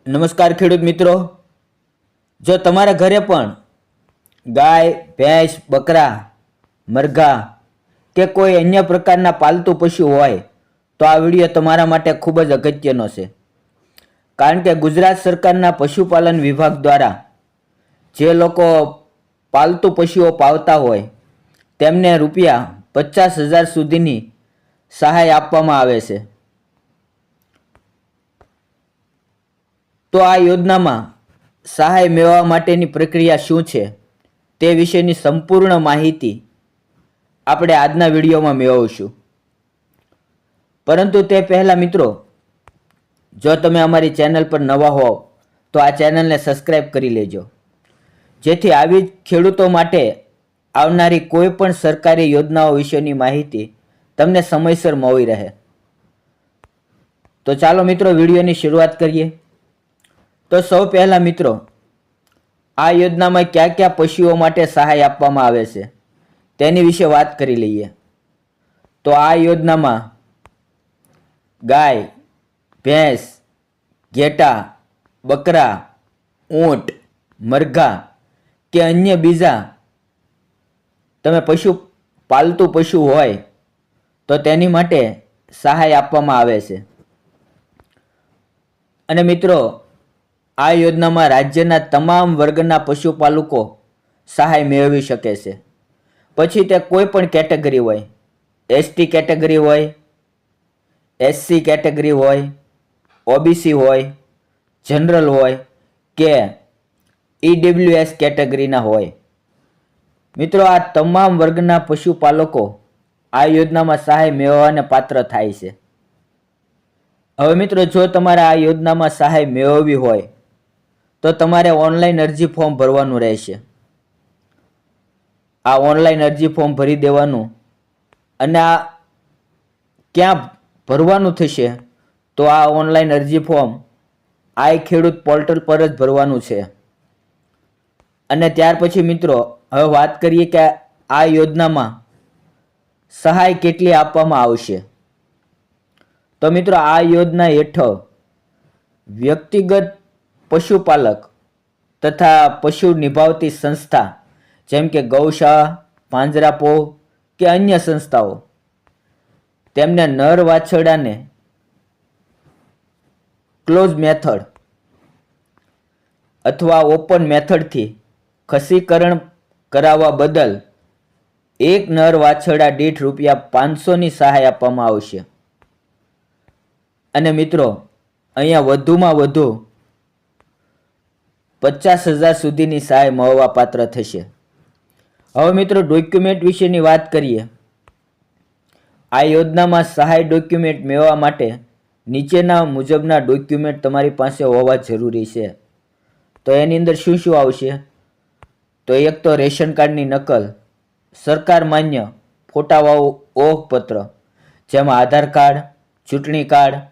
નમસ્કાર ખેડૂત મિત્રો, જો તમારા ઘરે પણ ગાય, ભેંસ, બકરા, મરઘા કે કોઈ અન્ય પ્રકારના પાલતુ પશુ હોય તો આ વિડીયો તમારા માટે ખૂબ જ અગત્યનો છે. કારણ કે ગુજરાત સરકારના પશુપાલન વિભાગ દ્વારા જે લોકો પાલતુ પશુઓ પાળતા હોય તેમને રૂપિયા 50,000 સુધીની સહાય આપવામાં આવે છે. તો આ યોજનામાં સહાય મેળવવા માટેની પ્રક્રિયા શું છે તે વિશેની સંપૂર્ણ માહિતી આપણે આજના વિડીયોમાં મેળવીશું. પરંતુ તે પહેલાં મિત્રો, જો તમે અમારી ચેનલ પર નવા હોવ તો આ ચેનલને સબસ્ક્રાઈબ કરી લેજો, જેથી આવી જ ખેડૂતો માટે આવનારી કોઈ પણ સરકારી યોજનાઓ વિશેની માહિતી તમને સમયસર મળી રહે. તો ચાલો મિત્રો વિડીયોની શરૂઆત કરીએ. તો સૌ પહેલાં મિત્રો, આ યોજનામાં કયા કયા પશુઓ માટે સહાય આપવામાં આવે છે તેની વિશે વાત કરી લઈએ. તો આ યોજનામાં ગાય, ભેંસ, ઘેટા, બકરા, ઊંટ, મરઘા કે અન્ય બીજા તમે પાલતુ પશુ હોય તો તેની માટે સહાય આપવામાં આવે છે. અને મિત્રો, આ યોજનામાં રાજ્યના તમામ વર્ગના પશુપાલકો સહાય મેળવી શકે છે. પછી તે કોઈ પણ કેટેગરી હોય, એસટી કેટેગરી હોય, એસસી કેટેગરી હોય, ઓબીસી હોય, જનરલ હોય કે ઈડબ્લ્યુએસ કેટેગરીના હોય. મિત્રો, આ તમામ વર્ગના પશુપાલકો આ યોજનામાં સહાય મેળવવાને પાત્ર થાય છે. હવે મિત્રો, જો તમારે આ યોજનામાં સહાય મેળવવી હોય તો તમારે ઓનલાઈન અરજી ફોર્મ ભરવાનું રહેશે. આ ઓનલાઈન અરજી ફોર્મ ભરી દેવાનું. અને આ ક્યાં ભરવાનું થશે? તો આ ઓનલાઈન અરજી ફોર્મ આઈ ખેડૂત પોર્ટલ પર જ ભરવાનું છે. અને ત્યાર પછી મિત્રો, હવે વાત કરીએ કે આ યોજનામાં સહાય કેટલી આપવામાં આવશે. તો મિત્રો, આ યોજના હેઠળ વ્યક્તિગત પશુપાલક તથા પશુ નિભાવતી સંસ્થા જેમ કે ગૌશાળા, પાંજરાપોળ કે અન્ય સંસ્થાઓ તેમને નર વાછરડાને ક્લોઝ મેથડ અથવા ઓપન મેથડથી ખસીકરણ કરાવવા બદલ એક નર વાછરડા દીઠ ₹500ની સહાય આપવામાં આવશે. અને મિત્રો, અહીંયા વધુમાં વધુ 50,000 સુધીની સહાય મળવા પાત્ર થશે. હવે મિત્રો, ડોક્યુમેન્ટ વિશેની વાત કરીએ. આ યોજનામાં સહાય ડોક્યુમેન્ટ મેળવવા માટે નીચેના મુજબના ડોક્યુમેન્ટ તમારી પાસે હોવા જરૂરી છે. તો એની અંદર શું શું આવશે? તો એક તો રેશન કાર્ડની નકલ, સરકાર માન્ય ફોટાવાળું ઓળખપત્ર જેમાં આધાર કાર્ડ, ચૂંટણી કાર્ડ,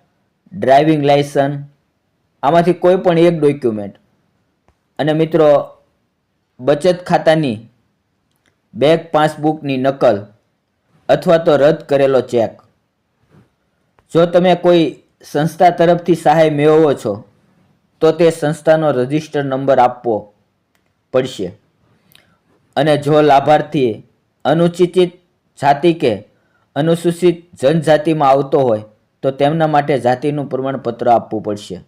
ડ્રાઇવિંગ લાયસન્સ, આમાંથી કોઈ પણ એક ડોક્યુમેન્ટ. અને મિત્રો, બચત ખાતાની બેંક પાસબુકની નકલ અથવા તો રદ કરેલો ચેક. જો તમે કોઈ સંસ્થા તરફથી સહાય મેળવો છો તો તે સંસ્થાનો રજિસ્ટર નંબર આપવો પડશે. અને જો લાભાર્થી અનુસૂચિત જાતિ કે અનુસૂચિત જનજાતિમાં આવતો હોય તો તેમના માટે જાતિનું પ્રમાણપત્ર આપવું પડશે.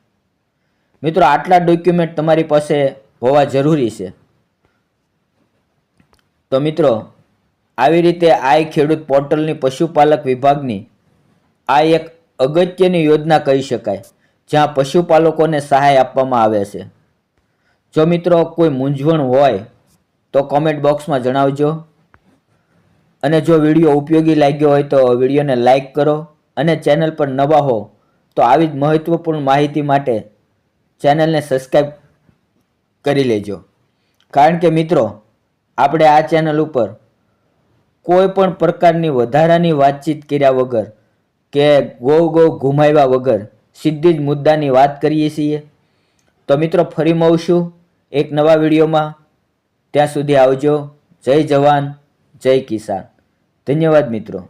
મિત્રો, આટલા ડોક્યુમેન્ટ તમારી પાસે હોવા જરૂરી છે. તો મિત્રો, આવી રીતે આઈ ખેડૂત પોર્ટલની પશુપાલક વિભાગની આ એક અગત્યની યોજના કહી શકાય જ્યાં પશુપાલકોને સહાય આપવામાં આવે છે. જો મિત્રો કોઈ મૂંઝવણ હોય તો કોમેન્ટ બોક્સમાં જણાવજો. અને જો વિડીયો ઉપયોગી લાગ્યો હોય તો વિડીયોને લાઈક કરો. અને ચેનલ પર નવા હો તો આવી જ મહત્વપૂર્ણ માહિતી માટે ચેનલને સબસ્ક્રાઈબ કરી લેજો. કારણ કે મિત્રો, આપણે આ ચેનલ ઉપર કોઈ પણ પ્રકારની વધારાની વાતચીત કર્યા વગર કે ગો ઘુમાવ્યા વગર સીધી જ મુદ્દાની વાત કરીએ છીએ. તો મિત્રો, ફરી મળશું એક નવા વિડીયોમાં. ત્યાં સુધી આવજો. જય જવાન, જય કિસાન. ધન્યવાદ મિત્રો.